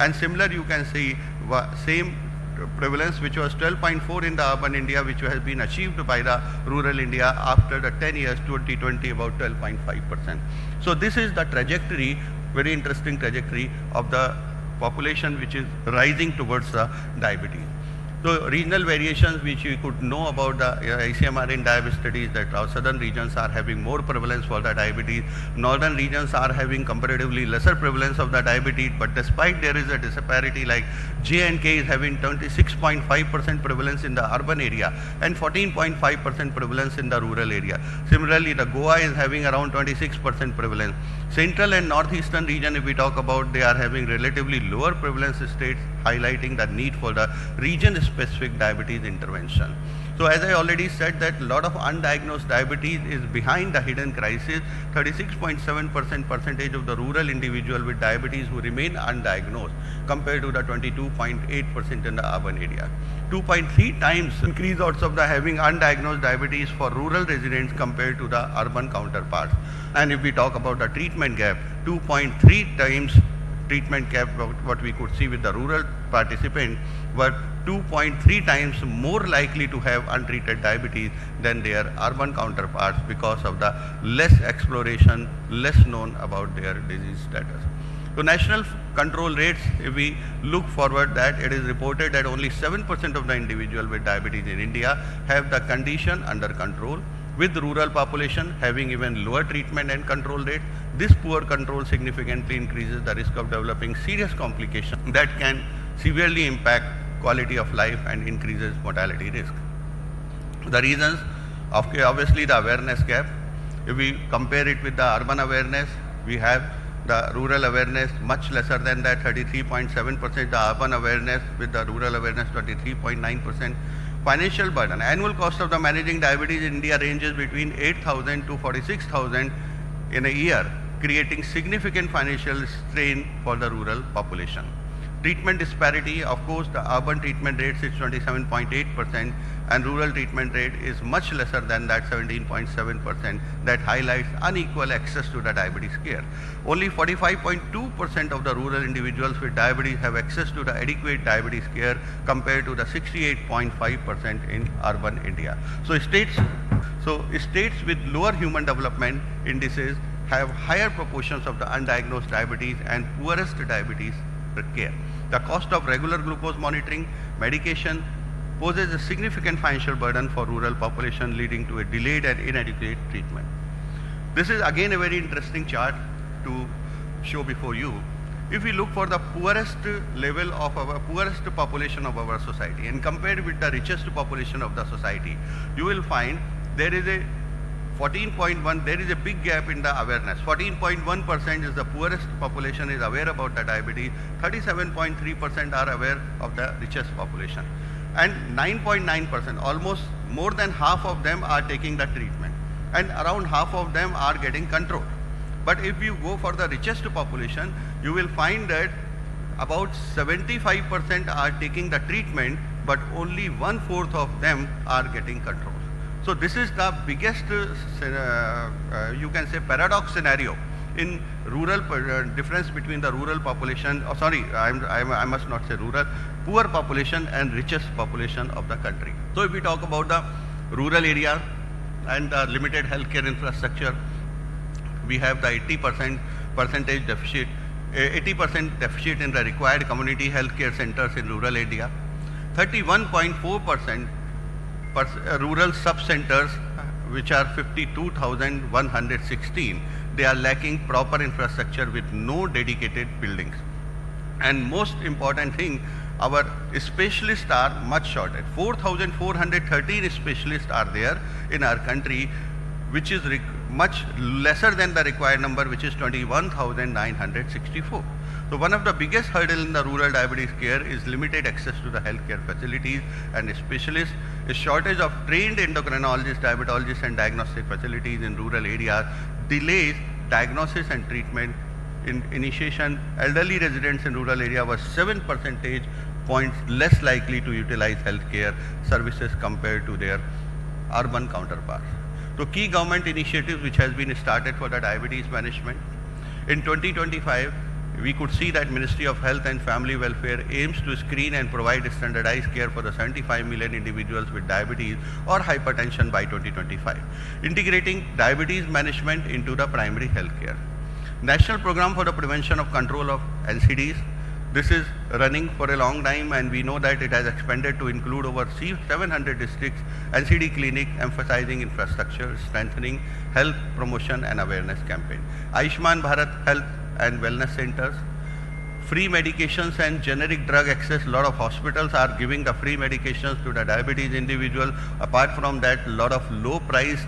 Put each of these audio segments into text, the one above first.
And similar, you can see same prevalence which was 12.4 in the urban India, which has been achieved by the rural India after the 10 years, 2020, about 12.5%. So this is the trajectory, very interesting trajectory of the population which is rising towards the diabetes. So regional variations which we could know about the ICMR in diabetes studies, that our southern regions are having more prevalence for the diabetes, northern regions are having comparatively lesser prevalence of the diabetes, but despite there is a disparity, like J&K is having 26.5% prevalence in the urban area and 14.5% prevalence in the rural area. Similarly, the Goa is having around 26% prevalence. Central and northeastern region, if we talk about, they are having relatively lower prevalence states, highlighting the need for the region-specific diabetes intervention. So as I already said, that a lot of undiagnosed diabetes is behind the hidden crisis. 36.7% percentage of the rural individual with diabetes who remain undiagnosed compared to the 22.8% in the urban area. 2.3 times increase also of the having undiagnosed diabetes for rural residents compared to the urban counterparts. And if we talk about the treatment gap, 2.3 times treatment gap what we could see with the rural participant, were 2.3 times more likely to have untreated diabetes than their urban counterparts because of the less exploration, less known about their disease status. So national control rates, if we look forward, that it is reported that only 7% of the individual with diabetes in India have the condition under control, with rural population having even lower treatment and control rate. This poor control significantly increases the risk of developing serious complications that can severely impact quality of life and increases mortality risk. The reasons, obviously the awareness gap. If we compare it with the urban awareness, we have the rural awareness much lesser than that, 33.7%, the urban awareness with the rural awareness 23.9%. Financial burden, annual cost of the managing diabetes in India ranges between 8,000 to 46,000 in a year, creating significant financial strain for the rural population. Treatment disparity, of course, the urban treatment rate is 27.8% and rural treatment rate is much lesser than that, 17.7%, that highlights unequal access to the diabetes care. Only 45.2% of the rural individuals with diabetes have access to the adequate diabetes care compared to the 68.5% in urban India. So states with lower human development indices have higher proportions of the undiagnosed diabetes and poorest diabetes care. The cost of regular glucose monitoring medication poses a significant financial burden for rural population, leading to a delayed and inadequate treatment. This is again a very interesting chart to show before you. If we look for the poorest level of our poorest population of our society and compared with the richest population of the society, you will find there is a 14.1, there is a big gap in the awareness. 14.1% is the poorest population is aware about the diabetes, 37.3% are aware of the richest population. And 9.9%, almost more than half of them are taking the treatment and around half of them are getting control. But if you go for the richest population, you will find that about 75% are taking the treatment, but only 1/4 of them are getting control. So this is the biggest, you can say, paradox scenario in rural difference between the rural population. Oh, sorry, I must not say rural, poor population and richest population of the country. So if we talk about the rural area and the limited healthcare infrastructure, we have the 80% deficit, 80% deficit in the required community healthcare centers in rural India, 31.4% rural sub-centers, which are 52,116, they are lacking proper infrastructure with no dedicated buildings. And most important thing, our specialists are much shorted. 4,413 specialists are there in our country, which is much lesser than the required number, which is 21,964. So one of the biggest hurdles in the rural diabetes care is limited access to the healthcare facilities and specialists, a shortage of trained endocrinologists, diabetologists and diagnostic facilities in rural areas, delays diagnosis and treatment in initiation. Elderly residents in rural area were 7 percentage points less likely to utilize healthcare services compared to their urban counterparts. So key government initiatives which has been started for the diabetes management. In 2025, we could see that Ministry of Health and Family Welfare aims to screen and provide standardized care for the 75 million individuals with diabetes or hypertension by 2025, integrating diabetes management into the primary health care. National Program for the Prevention of Control of NCDs. This is running for a long time, and we know that it has expanded to include over 700 districts, NCD clinic, emphasizing infrastructure, strengthening health promotion and awareness campaign. Ayushman Bharat Health and Wellness Centers, free medications and generic drug access. A lot of hospitals are giving the free medications to the diabetes individual. Apart from that, a lot of low-priced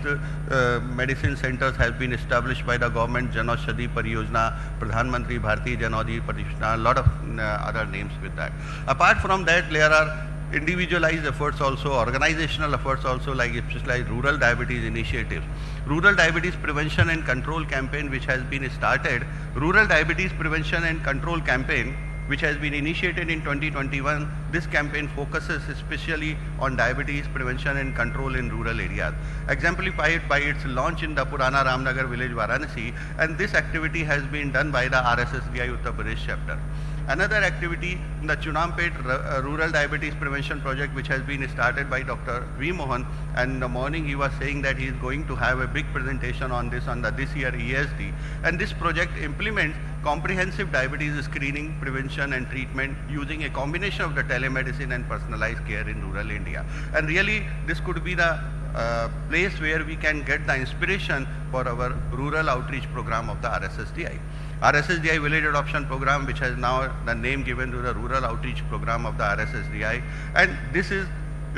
medicine centers have been established by the government. Jan Aushadhi Pariyojana, Pradhan Mantri Bharatiya Jan Aushadhi Pariyojana, a lot of other names with that. Apart from that, there are individualized efforts also, organizational efforts also, like specialized rural diabetes initiatives. Rural Diabetes Prevention and Control Campaign, which has been started. Rural Diabetes Prevention and Control Campaign, which has been initiated in 2021. This campaign focuses especially on diabetes prevention and control in rural areas, exemplified by its launch in the Purana Ramnagar village, Varanasi, and this activity has been done by the RSSDI Uttar Pradesh chapter. Another activity, the Chunampet Rural Diabetes Prevention Project, which has been started by Dr. V. Mohan, and in the morning he was saying that he is going to have a big presentation on this this year ESD. And this project implements comprehensive diabetes screening, prevention and treatment using a combination of the telemedicine and personalized care in rural India. And really this could be the place where we can get the inspiration for our rural outreach program of the RSSDI. RSSDI Village Adoption Program, which has now the name given to the Rural Outreach Program of the RSSDI, and this is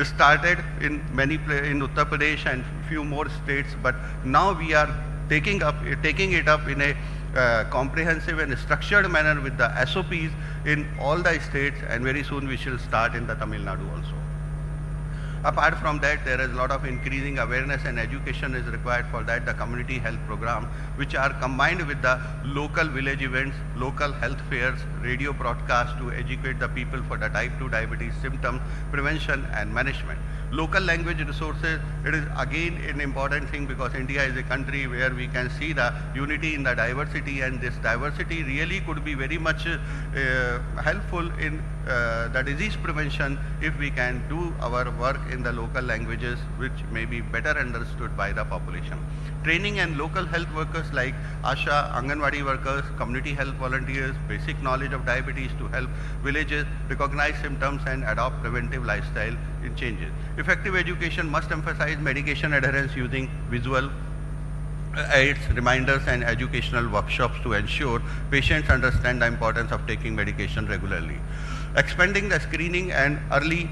started in many places in Uttar Pradesh and few more states, but now we are taking it up in a comprehensive and structured manner with the SOPs in all the states, and very soon we shall start in the Tamil Nadu also. Apart from that, there is a lot of increasing awareness and education is required. For that, the community health program, which are combined with the local village events, local health fairs, radio broadcasts to educate the people for the type 2 diabetes symptom prevention and management. Local language resources, it is again an important thing, because India is a country where we can see the unity in the diversity, and this diversity really could be very much helpful in the disease prevention if we can do our work in the local languages, which may be better understood by the population. Training and local health workers like ASHA, Anganwadi workers, community health volunteers, basic knowledge of diabetes to help villages recognize symptoms and adopt preventive lifestyle changes. Effective education must emphasize medication adherence using visual aids, reminders and educational workshops to ensure patients understand the importance of taking medication regularly. Expanding the screening and early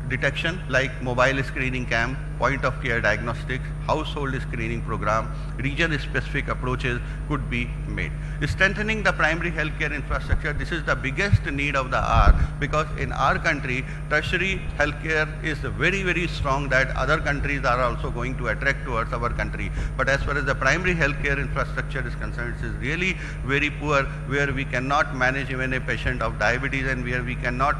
detection like mobile screening camp, point of care diagnostics, household screening program, region specific approaches could be made. Strengthening the primary healthcare infrastructure, this is the biggest need of the hour, because in our country tertiary healthcare is very, very strong, that other countries are also going to attract towards our country. But as far as the primary healthcare infrastructure is concerned, it is really very poor, where we cannot manage even a patient of diabetes, and where we cannot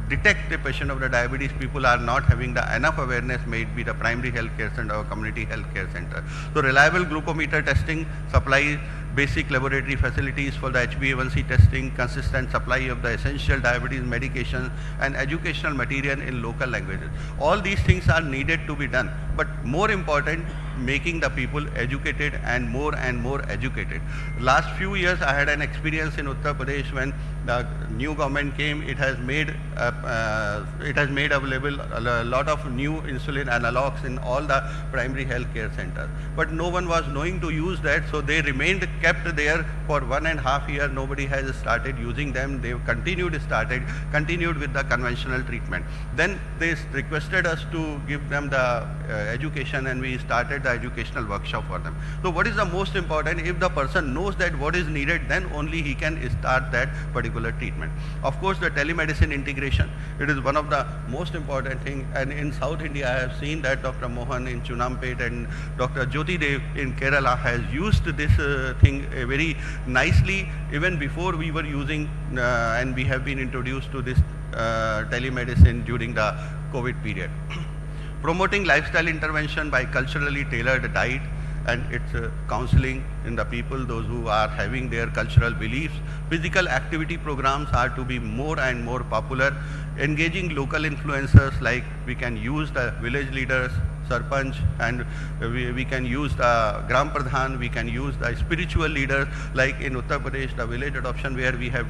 detect the patient of the diabetes. People are not having the enough awareness, may it be the primary health care center or community health care center. So reliable glucometer testing, supply basic laboratory facilities for the HbA1c testing, consistent supply of the essential diabetes medication and educational material in local languages. All these things are needed to be done, but more important, making the people educated and more educated. Last few years I had an experience in Uttar Pradesh when the new government came. It has made available a lot of new insulin analogs in all the primary health care centers, but no one was knowing to use that, so they remained kept there for 1.5 years. Nobody has started using them. They continued with the conventional treatment. Then they requested us to give them the education, and we started the educational workshop for them. So what is the most important? If the person knows that what is needed, then only he can start that particular treatment. Of course, the telemedicine integration, it is one of the most important thing. And in South India, I have seen that Dr. Mohan in Chunampet and Dr. Jyoti Dev in Kerala has used this thing very nicely. Even before we were using and we have been introduced to this telemedicine during the COVID period. Promoting lifestyle intervention by culturally tailored diet, and it's counseling in the people, those who are having their cultural beliefs. Physical activity programs are to be more and more popular. Engaging local influencers, like we can use the village leaders, Sarpanch, and we can use the Gram Pradhan, we can use the spiritual leaders, like in Uttar Pradesh, the village adoption, where we have